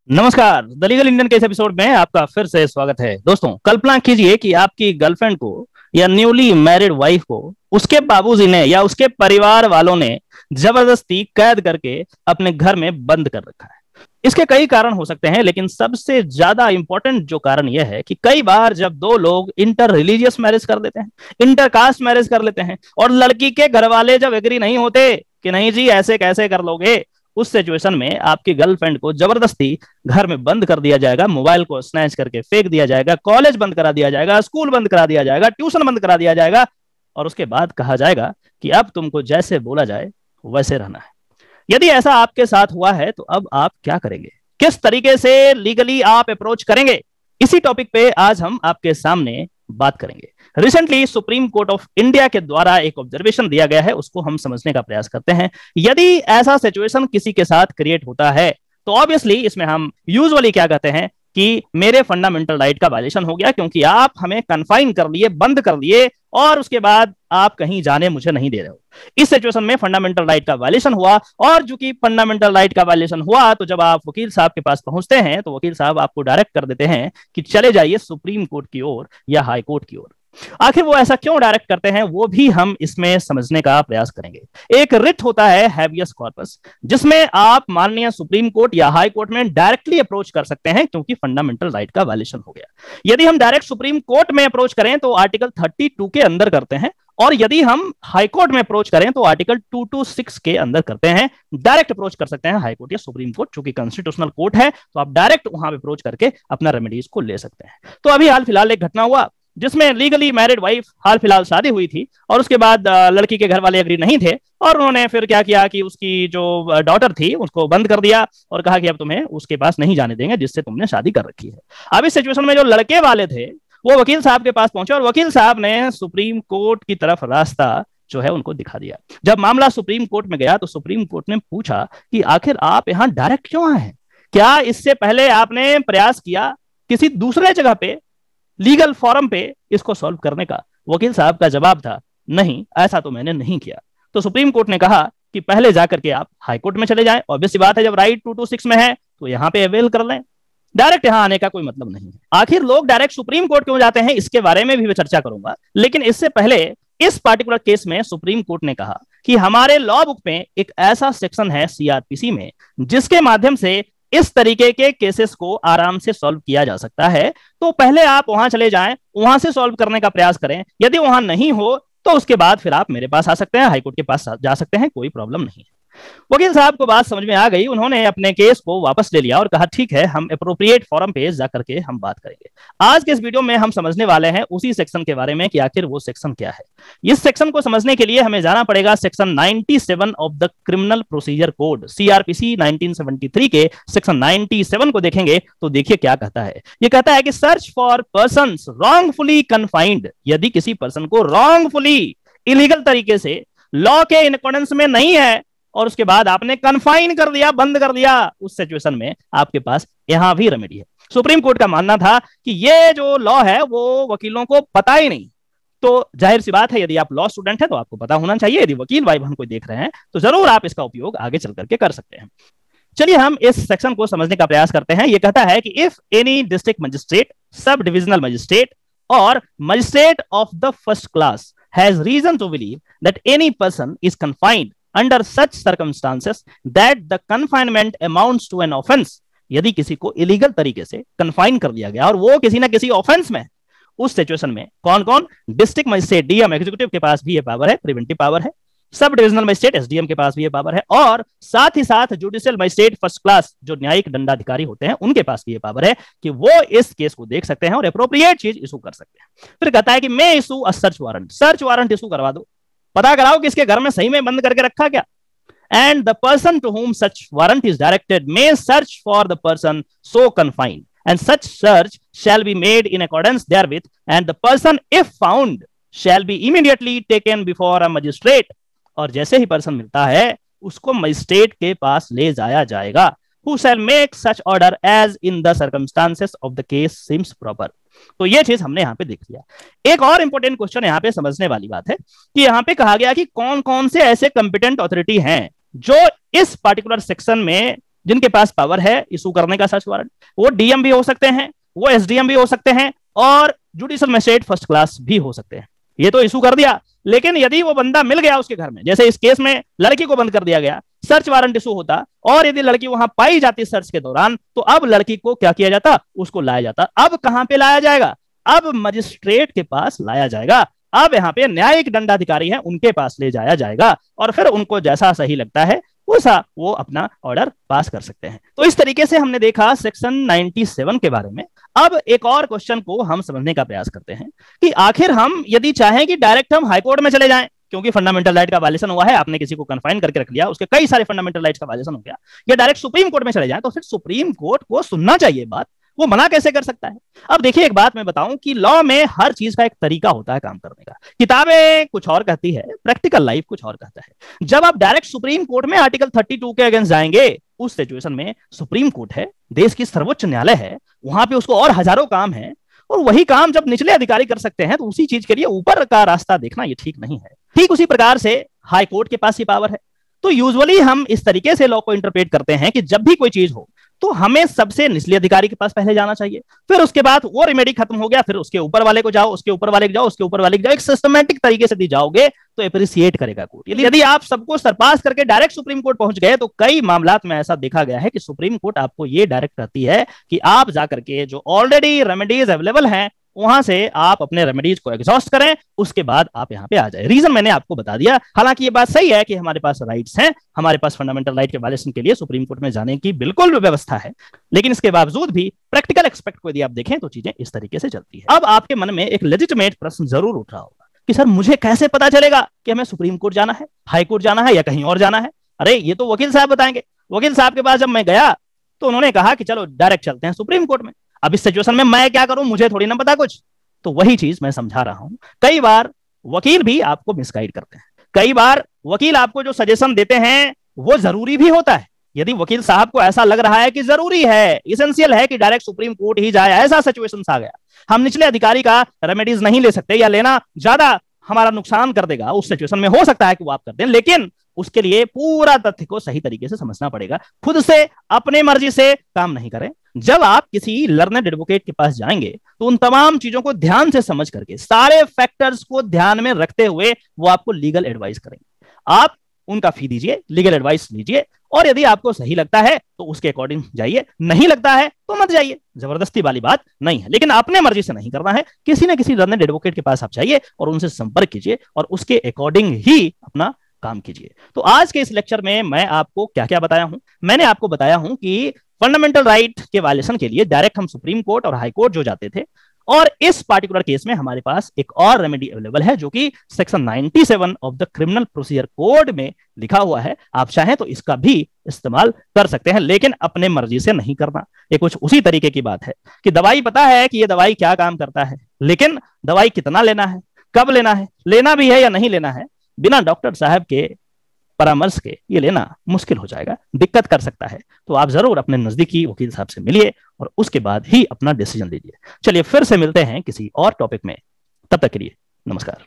नमस्कार। The legal Indian के इस एपिसोड में आपका फिर से स्वागत है। दोस्तों, कल्पना कीजिए कि आपकी गर्लफ्रेंड को या न्यूली मैरिड वाइफ को उसके बाबूजी ने या उसके परिवार वालों ने जबरदस्ती कैद करके अपने घर में बंद कर रखा है। इसके कई कारण हो सकते हैं, लेकिन सबसे ज्यादा इंपॉर्टेंट जो कारण यह है कि कई बार जब दो लोग इंटर रिलीजियस मैरिज कर देते हैं, इंटर कास्ट मैरिज कर लेते हैं, और लड़की के घर वाले जब एग्री नहीं होते कि नहीं जी ऐसे कैसे कर लोगे, उस सिचुएशन में आपकी गर्लफ्रेंड को जबरदस्ती घर में बंद कर दिया जाएगा, मोबाइल को स्नैच करके फेंक दिया जाएगा, कॉलेज बंद करा दिया जाएगा, स्कूल बंद करा दिया जाएगा, ट्यूशन बंद करा दिया जाएगा, और उसके बाद कहा जाएगा कि अब तुमको जैसे बोला जाए वैसे रहना है। यदि ऐसा आपके साथ हुआ है तो अब आप क्या करेंगे, किस तरीके से लीगली आप अप्रोच करेंगे, इसी टॉपिक पे आज हम आपके सामने बात करेंगे। Recently supreme court of India के द्वारा एक ऑब्जर्वेशन दिया गया है, उसको हम समझने का प्रयास करते हैं। यदि ऐसा सिचुएशन किसी के साथ क्रिएट होता है तो ऑब्वियसली इसमें हम यूजुअली क्या कहते हैं कि मेरे फंडामेंटल राइट का वायलेशन हो गया, क्योंकि आप हमें कन्फाइन कर लिए, बंद कर लिए, और उसके बाद आप कहीं जाने मुझे नहीं दे रहे हो। इस सिचुएशन में फंडामेंटल राइट का वायलेशन हुआ, और चूंकि फंडामेंटल राइट का वायलेशन हुआ तो जब आप वकील साहब के पास पहुंचते हैं तो वकील साहब आपको डायरेक्ट कर देते हैं कि चले जाइए सुप्रीम कोर्ट की ओर या हाई कोर्ट की ओर। आखिर वो ऐसा क्यों डायरेक्ट करते हैं वो भी हम इसमें समझने का प्रयास करेंगे। एक रिट होता है हैबियस कॉर्पस, जिसमें आप माननीय सुप्रीम कोर्ट या हाई कोर्ट में डायरेक्टली अप्रोच कर सकते हैं, क्योंकि फंडामेंटल राइट का वायलेशन हो गया। यदि हम डायरेक्ट सुप्रीम कोर्ट में अप्रोच करें तो आर्टिकल 32 के अंदर करते हैं, और यदि हम हाई कोर्ट में अप्रोच करें तो आर्टिकल 226 के अंदर करते हैं। डायरेक्ट अप्रोच कर सकते हैं हाई कोर्ट या सुप्रीम कोर्ट, चूंकि कॉन्स्टिट्यूशनल कोर्ट है तो आप डायरेक्ट वहां पे अप्रोच करके अपना रेमेडीज को ले सकते हैं। तो अभी हाल फिलहाल एक घटना हुआ जिसमें लीगली मैरिड वाइफ, हाल फिलहाल शादी हुई थी, और उसके बाद लड़की के घर वाले एग्री नहीं थे, और उन्होंने फिर क्या किया कि उसकी जो डॉटर थी उसको बंद कर दिया और कहा कि अब तुम्हें उसके पास नहीं जाने देंगे जिससे तुमने शादी कर रखी है। अब इस सिचुएशन में जो लड़के वाले थे वो वकील साहब के पास पहुंचे, और वकील साहब ने सुप्रीम कोर्ट की तरफ रास्ता जो है उनको दिखा दिया। जब मामला सुप्रीम कोर्ट में गया तो सुप्रीम कोर्ट ने पूछा कि आखिर आप यहाँ डायरेक्ट क्यों आए हैं, क्या इससे पहले आपने प्रयास किया किसी दूसरे जगह पे लीगल फॉरम पे इसको सॉल्व करने का? वकील साहब का जवाब था, नहीं ऐसा तो मैंने नहीं किया। तो सुप्रीम कोर्ट ने कहा कि पहले जाकर के आप हाई कोर्ट में चले जाएं, ऑब्वियस सी बात है, जब राइट 226 में है तो यहाँ पे अवेल कर लें, डायरेक्ट यहाँ आने का कोई मतलब नहीं है। आखिर लोग डायरेक्ट सुप्रीम कोर्ट क्यों जाते हैं इसके बारे में भी मैं चर्चा करूंगा, लेकिन इससे पहले इस पार्टिकुलर केस में सुप्रीम कोर्ट ने कहा कि हमारे लॉ बुक में एक ऐसा सेक्शन है सीआरपीसी में जिसके माध्यम से इस तरीके के केसेस को आराम से सॉल्व किया जा सकता है। तो पहले आप वहां चले जाएं, वहां से सॉल्व करने का प्रयास करें, यदि वहां नहीं हो तो उसके बाद फिर आप मेरे पास आ सकते हैं, हाईकोर्ट के पास जा सकते हैं, कोई प्रॉब्लम नहीं है। वकील साहब को बात समझ में आ गई, उन्होंने अपने केस को वापस ले लिया और कहा ठीक है, हम अप्रोप्रिएट फॉरम पे जाकर के हम बात करेंगे। आज के इस वीडियो में हम समझने वाले हैं उसी सेक्शन के बारे में कि आखिर वो सेक्शन क्या है। इस सेक्शन को समझने के लिए हमें जाना पड़ेगा section 97 of the criminal procedure code, CrPC 1973 के सेक्शन 97 को देखेंगे तो देखिए क्या कहता है। ये कहता है कि search for persons wrongfully confined, यदि किसी पर्सन को रॉन्गफुली इलीगल तरीके से लॉ के इन अकॉर्डेंस में नहीं है और उसके बाद आपने कन्फाइन कर दिया, बंद कर दिया, उस सिचुएशन में आपके पास यहां भी रेमेडी है। सुप्रीम कोर्ट का मानना था कि ये जो लॉ है वो वकीलों को पता ही नहीं। तो जाहिर सी बात है, यदि आप लॉ स्टूडेंट हैं तो आपको पता होना चाहिए, यदि वकील भाई बहन कोई देख रहे हैं तो जरूर आप इसका उपयोग आगे चल करके कर सकते हैं। चलिए हम इस सेक्शन को समझने का प्रयास करते हैं। ये कहता है कि if any district magistrate, sub divisional magistrate और magistrate of the first class has reason to believe that any person is confined under such circumstances that the confinement amounts to an offense, यदि किसी को illegal तरीके से confine कर दिया गया और वो किसी ना किसी ऑफेंस में, उस सिचुएशन में कौन कौन, डिस्ट्रिक्ट मजिस्ट्रेट डीएम एग्जीक्यूटिव के पास भी ये पावर है, प्रिवेंटिव पावर है, सब डिविजनल मजिस्ट्रेट एसडीएम के पास भी ये पावर है, और साथ ही साथ जुडिशियल मजिस्ट्रेट फर्स्ट क्लास जो न्यायिक दंडाधिकारी होते हैं उनके पास भी ये पावर है कि वो इस केस को देख सकते हैं और एप्रोप्रिएट चीज इशू कर सकते हैं। फिर कहता है कि मैं issue a search warrant, search warrant issue करवा दो, पता कराओ कि इसके घर में सही में बंद करके रखा क्या। And the person to whom such warrant is directed may search for the person so confined, and such search shall be made in accordance therewith, and the person if found shall be immediately taken before a magistrate, और जैसे ही person मिलता है उसको magistrate के पास ले जाया जाएगा, who shall make such order as in the circumstances of the case seems proper। तो ये चीज हमने यहाँ पे देख लिया। एक और इंपॉर्टेंट क्वेश्चन यहाँ पे समझने वाली बात है कि यहाँ पे कहा गया कि कौन कौन से ऐसे कंपिटेंट अथॉरिटी हैं जो इस पार्टिकुलर सेक्शन में जिनके पास पावर है इशू करने का सर्च वारंट। वो डीएम भी हो सकते हैं, वो एसडीएम भी हो सकते हैं, और जुडिशियल मजिस्ट्रेट फर्स्ट क्लास भी हो सकते हैं। ये तो इशू कर दिया, लेकिन यदि वो बंदा मिल गया उसके घर में, जैसे इस केस में लड़की को बंद कर दिया गया, सर्च वारंट इशू होता, और यदि लड़की वहां पाई जाती सर्च के दौरान, तो अब लड़की को क्या किया जाता, उसको लाया जाता। अब कहां पे लाया जाएगा, अब मजिस्ट्रेट के पास लाया जाएगा। अब यहाँ पे न्यायिक दंडाधिकारी है, उनके पास ले जाया जाएगा, और फिर उनको जैसा सही लगता है वैसा वो अपना ऑर्डर पास कर सकते हैं। तो इस तरीके से हमने देखा सेक्शन 97 के बारे में। अब एक और क्वेश्चन को हम समझने का प्रयास करते हैं कि आखिर हम यदि चाहें कि डायरेक्ट हम हाईकोर्ट में चले जाएं, क्योंकि फंडामेंटल राइट का वायलेशन हुआ है, आपने किसी को कन्फाइन करके रख लिया, उसके कई सारे फंडामेंटल राइट्स का वायलेशन हो गया, या डायरेक्ट सुप्रीम कोर्ट में चले जाएं, तो फिर सुप्रीम कोर्ट को सुनना चाहिए बात, वो मना कैसे कर सकता है। अब देखिए, एक बात मैं बताऊं कि लॉ में हर चीज का एक तरीका होता है काम करने का। किताबें कुछ और कहती है, प्रैक्टिकल लाइफ कुछ और कहता है। जब आप डायरेक्ट सुप्रीम कोर्ट में आर्टिकल 32 के अगेंस्ट जाएंगे, उस सिचुएशन में सुप्रीम कोर्ट है, देश की सर्वोच्च न्यायालय है, वहां पे उसको और हजारों काम है, और वही काम जब निचले अधिकारी कर सकते हैं, तो उसी चीज के लिए ऊपर का रास्ता देखना ये ठीक नहीं है। ठीक उसी प्रकार से हाई कोर्ट के पास ही पावर है। तो यूजुअली हम इस तरीके से लॉ को इंटरप्रेट करते हैं कि जब भी कोई चीज हो तो हमें सबसे निचले अधिकारी के पास पहले जाना चाहिए, फिर उसके बाद वो रेमेडी खत्म हो गया, फिर उसके ऊपर वाले को जाओ, उसके ऊपर वाले को जाओ, उसके ऊपर वाले को जाओ। एक सिस्टमैटिक तरीके से दी जाओगे तो अप्रिसिएट करेगा कोर्ट। यदि आप सबको सरपास करके डायरेक्ट सुप्रीम कोर्ट पहुंच गए, तो कई मामलात में ऐसा देखा गया है कि सुप्रीम कोर्ट आपको ये डायरेक्ट करती है कि आप जाकर के जो ऑलरेडी रेमेडीज अवेलेबल हैं वहां से आप अपने रेमेडीज को एग्जॉस्ट करें, उसके बाद आप यहाँ पे आ जाए। रीजन मैंने आपको बता दिया। हालांकि ये बात सही है कि हमारे पास राइट्स हैं, हमारे पास फंडामेंटल राइट के वायलेशन के लिए सुप्रीम कोर्ट में जाने की बिल्कुल व्यवस्था है, लेकिन इसके बावजूद भी प्रैक्टिकल एक्सपेक्ट को यदि आप देखें तो चीजें इस तरीके से चलती है। अब आपके मन में एक लेजिटिमेट प्रश्न जरूर उठ रहा होगा कि सर मुझे कैसे पता चलेगा कि हमें सुप्रीम कोर्ट जाना है, हाई कोर्ट जाना है, या कहीं और जाना है। अरे ये तो वकील साहब बताएंगे। वकील साहब के पास जब मैं गया तो उन्होंने कहा कि चलो डायरेक्ट चलते हैं सुप्रीम कोर्ट में। अब इस सिचुएशन में मैं क्या करूं, मुझे थोड़ी ना पता कुछ। तो वही चीज मैं समझा रहा हूं। कई बार वकील भी आपको मिसगाइड करते हैं, कई बार वकील आपको जो सजेशन देते हैं वो जरूरी भी होता है। यदि वकील साहब को ऐसा लग रहा है कि जरूरी है, इसेंशियल है कि डायरेक्ट सुप्रीम कोर्ट ही जाए, ऐसा सिचुएशन आ गया, हम निचले अधिकारी का रेमेडीज नहीं ले सकते या लेना ज्यादा हमारा नुकसान कर देगा, उस सिचुएशन में हो सकता है कि वो आप कर दें, लेकिन उसके लिए पूरा तथ्य को सही तरीके से समझना पड़ेगा। खुद से अपने मर्जी से काम नहीं करें। जब आप किसी लर्नेड एडवोकेट के पास जाएंगे तो उन तमाम चीजों को ध्यान से समझ करके, सारे फैक्टर्स को ध्यान में रखते हुए वो आपको लीगल एडवाइस करेंगे। आप उनका फी दीजिए, लीगल एडवाइस लीजिए, और यदि आपको सही लगता है तो उसके अकॉर्डिंग जाइए, नहीं लगता है तो मत जाइए। जबरदस्ती वाली बात नहीं है, लेकिन अपने मर्जी से नहीं करना है। किसी न किसी लर्नेड एडवोकेट के पास आप जाइए और उनसे संपर्क कीजिए और उसके अकॉर्डिंग ही अपना काम कीजिए। तो आज के इस लेक्चर में मैं आपको क्या क्या बताया हूं, मैंने आपको बताया हूं कि फंडामेंटल राइट के वायलेशन के लिए डायरेक्ट हम सुप्रीम कोर्ट और हाई कोर्ट जो जाते थे, और इस पार्टिकुलर केस में हमारे पास एक और रेमेडी अवेलेबल है जो कि section 97 of the criminal procedure code में लिखा हुआ है। आप चाहें तो इसका भी इस्तेमाल कर सकते हैं, लेकिन अपने मर्जी से नहीं करना। ये कुछ उसी तरीके की बात है कि दवाई पता है कि ये दवाई क्या काम करता है, लेकिन दवाई कितना लेना है, कब लेना है, लेना भी है या नहीं लेना है, बिना डॉक्टर साहब के परामर्श के ये लेना मुश्किल हो जाएगा, दिक्कत कर सकता है। तो आप जरूर अपने नजदीकी वकील साहब से मिलिए और उसके बाद ही अपना डिसीजन लीजिए। चलिए फिर से मिलते हैं किसी और टॉपिक में, तब तक के लिए नमस्कार।